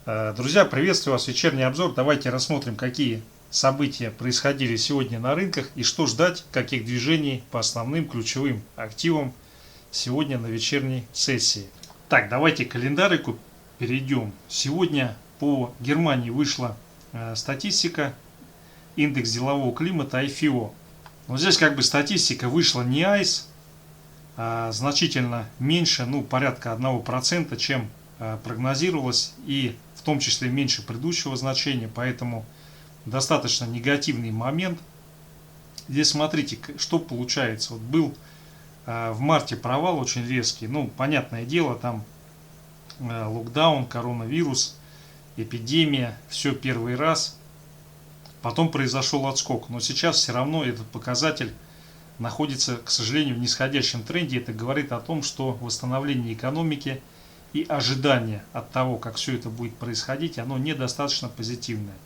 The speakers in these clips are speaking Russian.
Друзья, приветствую вас. Вечерний обзор. Давайте рассмотрим, какие события происходили сегодня на рынках и что ждать, каких движений по основным ключевым активам сегодня на вечерней сессии. Так, давайте к календарику перейдем. Сегодня по Германии вышла статистика, индекс делового климата IFO. Но здесь как бы статистика вышла не ICE, а значительно меньше, порядка 1%, чем прогнозировалось, и в том числе меньше предыдущего значения, поэтому достаточно негативный момент. Здесь смотрите, что получается. Вот был в марте провал очень резкий, понятное дело, там локдаун, коронавирус, эпидемия, все первый раз. Потом произошел отскок, но сейчас все равно этот показатель находится, к сожалению, в нисходящем тренде. Это говорит о том, что восстановление экономики и ожидание от того, как все это будет происходить, оно недостаточно позитивное.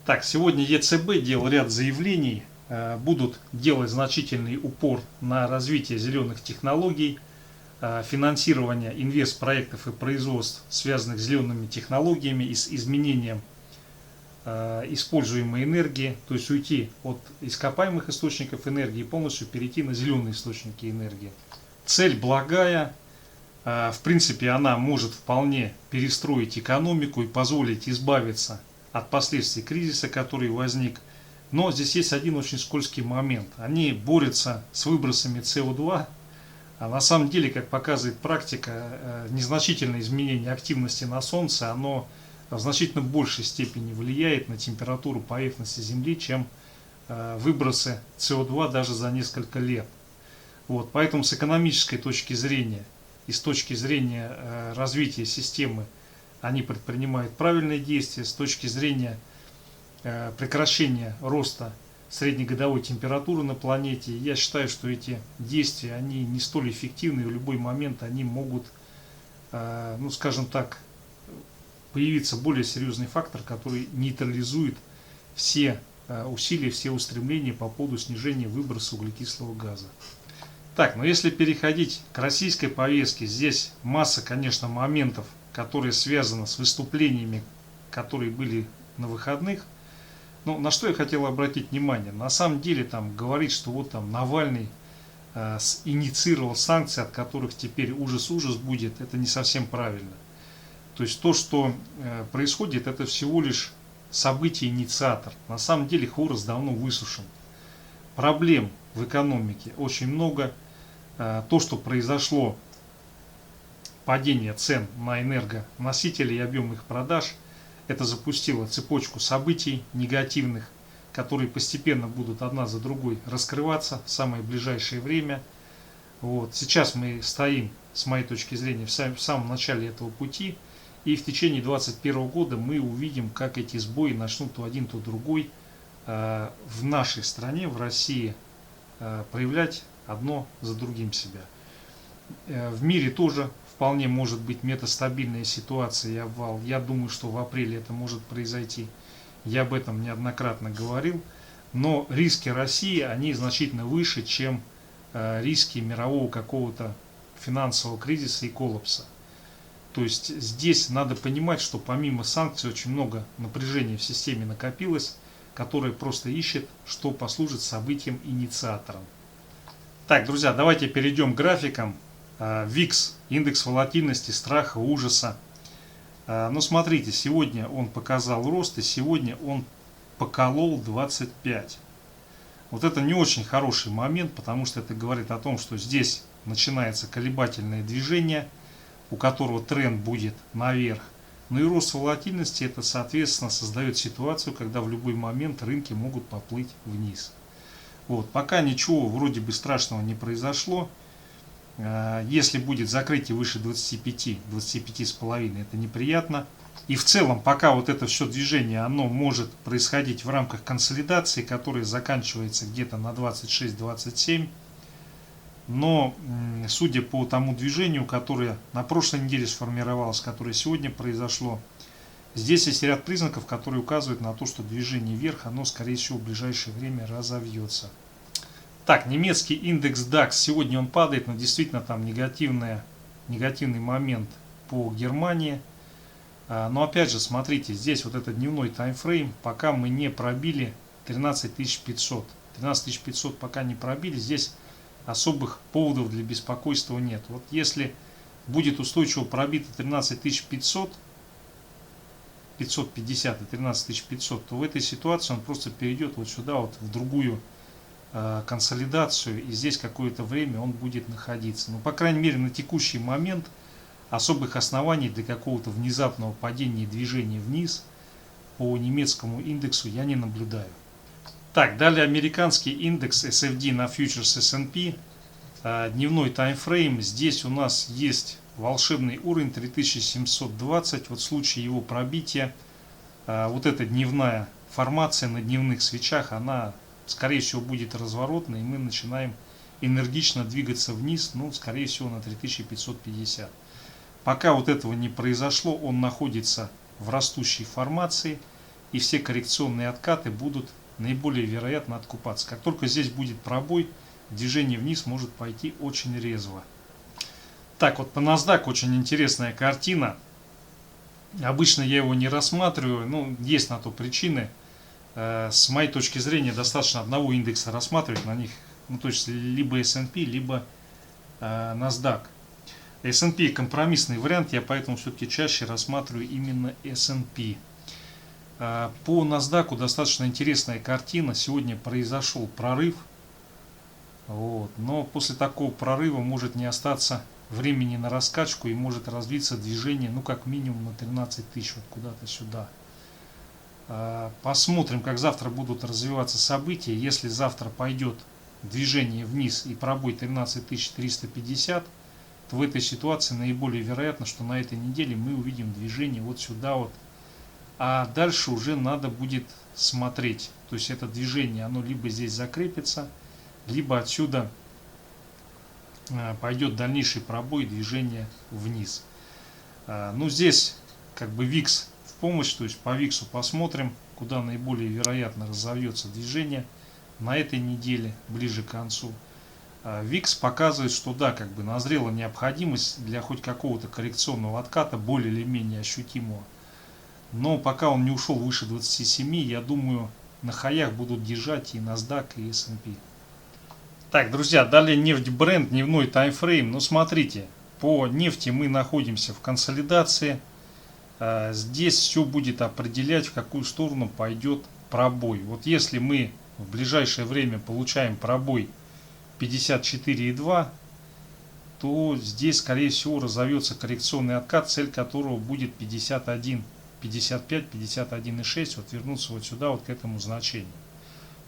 Так, сегодня ЕЦБ делал ряд заявлений, будут делать значительный упор на развитие зеленых технологий, финансирование инвестпроектов и производств, связанных с зелеными технологиями и с изменением используемой энергии, то есть уйти от ископаемых источников энергии и полностью перейти на зеленые источники энергии. Цель благая. В принципе, она может вполне перестроить экономику и позволить избавиться от последствий кризиса, который возник. Но здесь есть один очень скользкий момент. Они борются с выбросами СО2, а на самом деле, как показывает практика, незначительное изменение активности на Солнце, оно в значительно большей степени влияет на температуру поверхности Земли, чем выбросы СО2 даже за несколько лет. Вот, поэтому с экономической точки зрения и с точки зрения развития системы они предпринимают правильные действия, с точки зрения прекращения роста среднегодовой температуры на планете. Я считаю, что эти действия, они не столь эффективны, и в любой момент они могут, скажем так, появиться более серьезный фактор, который нейтрализует все усилия, все устремления по поводу снижения выброса углекислого газа. Так, но если переходить к российской повестке, здесь масса, конечно, моментов, которые связаны с выступлениями, которые были на выходных. Но на что я хотел обратить внимание? На самом деле там говорит, что вот там Навальный инициировал санкции, от которых теперь ужас-ужас будет, это не совсем правильно. То есть то, что происходит, это всего лишь событие-инициатор. На самом деле хворост давно высушен. Проблем в экономике очень много. То, что произошло, падение цен на энергоносители и объем их продаж, это запустило цепочку событий негативных, которые постепенно будут одна за другой раскрываться в самое ближайшее время. Вот. Сейчас мы стоим, с моей точки зрения, в самом начале этого пути, и в течение 2021 года мы увидим, как эти сбои начнут то один, то другой в нашей стране, в России, проявлять одно за другим себя. В мире тоже вполне может быть метастабильная ситуация и обвал. Я думаю, что в апреле это может произойти. Я об этом неоднократно говорил. Но риски России, они значительно выше, чем риски мирового какого-то финансового кризиса и коллапса. То есть здесь надо понимать, что помимо санкций очень много напряжения в системе накопилось, которое просто ищет, что послужит событием-инициатором. Так, друзья, давайте перейдем к графикам. ВИКС, индекс волатильности, страха, ужаса. Смотрите, сегодня он показал рост, и сегодня он поколол 25. Вот это не очень хороший момент, потому что это говорит о том, что здесь начинается колебательное движение, у которого тренд будет наверх. Ну и рост волатильности, это, соответственно, создает ситуацию, когда в любой момент рынки могут поплыть вниз. Вот, пока ничего вроде бы страшного не произошло. Если будет закрытие выше 25, 25,5, это неприятно. И в целом, пока вот это все движение, оно может происходить в рамках консолидации, которая заканчивается где-то на 26-27. Но, судя по тому движению, которое на прошлой неделе сформировалось, которое сегодня произошло, здесь есть ряд признаков, которые указывают на то, что движение вверх, оно, скорее всего, в ближайшее время разовьется. Так, немецкий индекс DAX, сегодня он падает, но действительно там негативный момент по Германии. Но опять же, смотрите, здесь вот этот дневной таймфрейм, пока мы не пробили 13500. 13500 пока не пробили, здесь особых поводов для беспокойства нет. Вот если будет устойчиво пробито 13500, 550 и 13500, то в этой ситуации он просто перейдет вот сюда, вот в другую консолидацию, и здесь какое-то время он будет находиться. Но, по крайней мере, на текущий момент особых оснований для какого-то внезапного падения и движения вниз по немецкому индексу я не наблюдаю. Так, далее американский индекс SFD на фьючерс S&P, дневной таймфрейм. Здесь у нас есть волшебный уровень 3720. Вот в случае его пробития, вот эта дневная формация на дневных свечах, она скорее всего будет разворотной, и мы начинаем энергично двигаться вниз, ну, скорее всего, на 3550. Пока вот этого не произошло, он находится в растущей формации, и все коррекционные откаты будут наиболее вероятно откупаться. Как только здесь будет пробой, движение вниз может пойти очень резво. Так, вот по NASDAQ очень интересная картина. Обычно я его не рассматриваю, но есть на то причины. С моей точки зрения, достаточно одного индекса рассматривать на них, ну, то есть либо S&P, либо NASDAQ. S&P компромиссный вариант, я поэтому все-таки чаще рассматриваю именно S&P. По NASDAQ достаточно интересная картина. Сегодня произошел прорыв, вот, но после такого прорыва может не остаться времени на раскачку и может развиться движение, ну, как минимум на 13 тысяч, вот куда-то сюда. Посмотрим, как завтра будут развиваться события. Если завтра пойдет движение вниз и пробой 13350, то в этой ситуации наиболее вероятно, что на этой неделе мы увидим движение вот сюда вот. А дальше уже надо будет смотреть. То есть это движение, оно либо здесь закрепится, либо отсюда пойдет дальнейший пробой, движение вниз. Ну, здесь как бы VIX в помощь, то есть по VIX посмотрим, куда наиболее вероятно разовьется движение на этой неделе, ближе к концу. VIX показывает, что да, как бы назрела необходимость для хоть какого-то коррекционного отката, более или менее ощутимого. Но пока он не ушел выше 27, я думаю, на хаях будут держать и NASDAQ, и S&P. Так, друзья, далее нефть Brent, дневной таймфрейм. Ну, смотрите, по нефти мы находимся в консолидации. Здесь все будет определять, в какую сторону пойдет пробой. Вот если мы в ближайшее время получаем пробой 54,2, то здесь, скорее всего, разовьется коррекционный откат, цель которого будет 51, 55, 51,6. Вот вернуться вот сюда, вот к этому значению.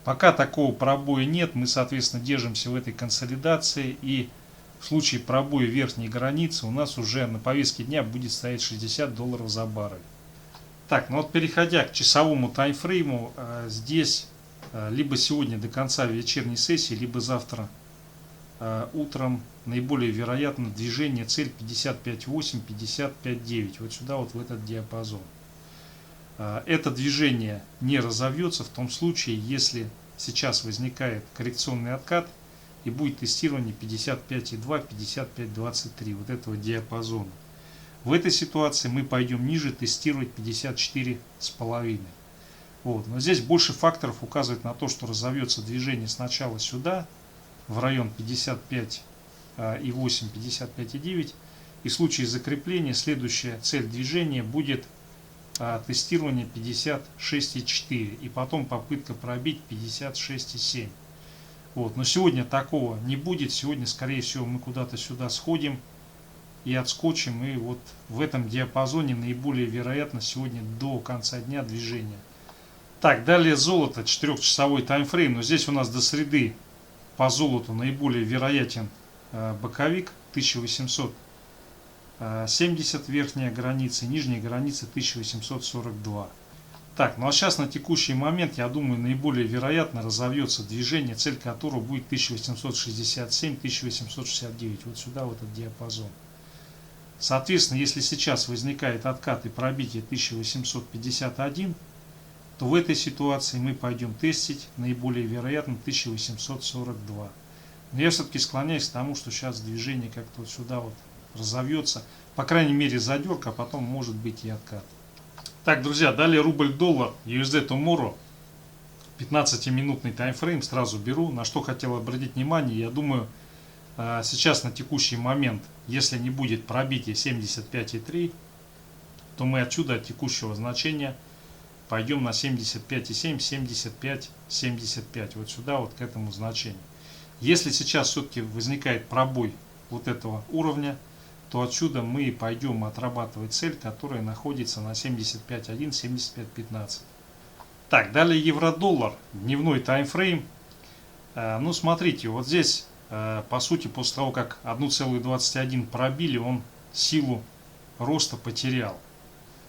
Пока такого пробоя нет, мы, соответственно, держимся в этой консолидации, и в случае пробоя верхней границы у нас уже на повестке дня будет стоять $60 за баррель. Так, ну вот переходя к часовому таймфрейму, здесь либо сегодня до конца вечерней сессии, либо завтра утром наиболее вероятно движение, цель 55.8, 55.9, вот сюда, вот в этот диапазон. Это движение не разовьется в том случае, если сейчас возникает коррекционный откат и будет тестирование 55,2, 55,23, вот этого диапазона. В этой ситуации мы пойдем ниже тестировать 54,5. Вот. Но здесь больше факторов указывает на то, что разовьется движение сначала сюда, в район 55,8, 55,9. И в случае закрепления следующая цель движения будет тестирование 56,4 и потом попытка пробить 56,7. Вот. Но сегодня такого не будет. Сегодня, скорее всего, мы куда-то сюда сходим и отскочим. И вот в этом диапазоне наиболее вероятно сегодня до конца дня движение. Так, далее золото, 4-часовой таймфрейм. Но здесь у нас до среды по золоту наиболее вероятен боковик 1870 верхняя граница, нижняя граница 1842. Так, ну а сейчас на текущий момент, я думаю, наиболее вероятно разовьется движение, цель которого будет 1867-1869, вот сюда, в этот диапазон. Соответственно, если сейчас возникает откат и пробитие 1851, то в этой ситуации мы пойдем тестить наиболее вероятно 1842. Но я все-таки склоняюсь к тому, что сейчас движение как-то вот сюда вот разовьется, по крайней мере задерка, а потом может быть и откат. Так, друзья, далее рубль-доллар, USD Tomorrow, 15-минутный таймфрейм сразу беру. На что хотел обратить внимание, я думаю, сейчас на текущий момент, если не будет пробития 75,3, то мы отсюда от текущего значения пойдем на 75,7, 75, 75, вот сюда, вот к этому значению. Если сейчас все-таки возникает пробой вот этого уровня, то отсюда мы пойдем отрабатывать цель, которая находится на 75.1, 75.15. Так, далее евро-доллар, дневной таймфрейм. Ну, смотрите, вот здесь, по сути, после того, как 1,21 пробили, он силу роста потерял.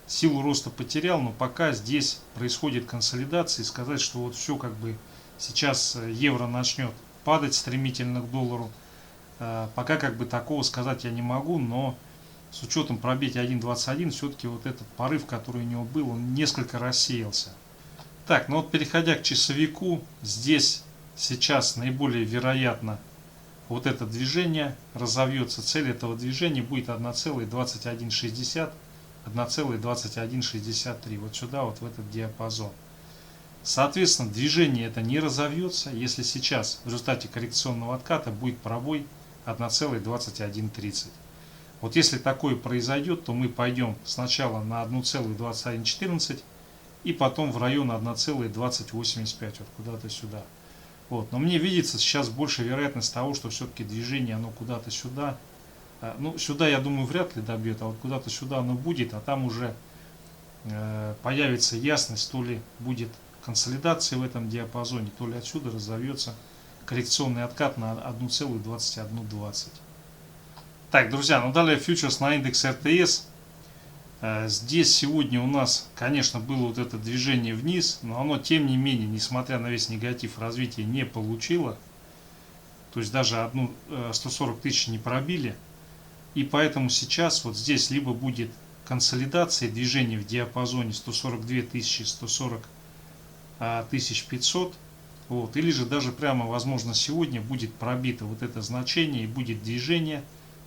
Силу роста потерял, но пока здесь происходит консолидация, и сказать, что вот все как бы сейчас евро начнет падать стремительно к доллару, пока как бы такого сказать я не могу, но с учетом пробития 1.21 все-таки вот этот порыв, который у него был, он несколько рассеялся. Так, ну вот переходя к часовику, здесь сейчас наиболее вероятно вот это движение разовьется. Цель этого движения будет 1,2160, 1,2163, вот сюда, вот в этот диапазон. Соответственно, движение это не разовьется, если сейчас в результате коррекционного отката будет пробой 1,2130. Вот если такое произойдет, то мы пойдем сначала на 1,2114 и потом в район 1,2085, вот куда-то сюда. Вот. Но мне видится сейчас больше вероятность того, что все-таки движение оно куда-то сюда. Ну, сюда, я думаю, вряд ли добьет, а вот куда-то сюда оно будет, а там уже появится ясность, то ли будет консолидация в этом диапазоне, то ли отсюда разовьется коррекционный откат на 1,2120. Так, друзья, ну далее фьючерс на индекс РТС. Здесь сегодня у нас, конечно, было вот это движение вниз, но оно, тем не менее, несмотря на весь негатив, развития не получило. То есть даже 140 тысяч не пробили. И поэтому сейчас вот здесь либо будет консолидация движения в диапазоне 142 тысячи, 140 500. Вот, или же даже прямо, возможно, сегодня будет пробито вот это значение и будет движение.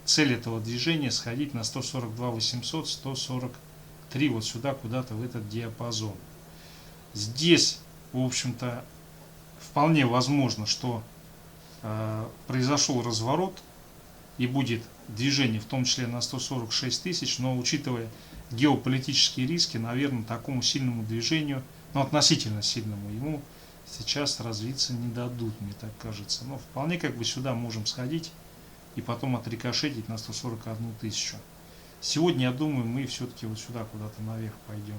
Цель этого движения сходить на 142 800, 143 вот сюда, куда-то в этот диапазон. Здесь, в общем-то, вполне возможно, что произошел разворот и будет движение, в том числе на 146 тысяч, но учитывая геополитические риски, наверное, такому сильному движению, ну, относительно сильному, ему сейчас развиться не дадут, мне так кажется. Но вполне как бы сюда можем сходить и потом отрикошетить на 141 тысячу. Сегодня, я думаю, мы все-таки вот сюда куда-то наверх пойдем.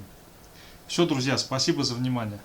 Все, друзья, спасибо за внимание.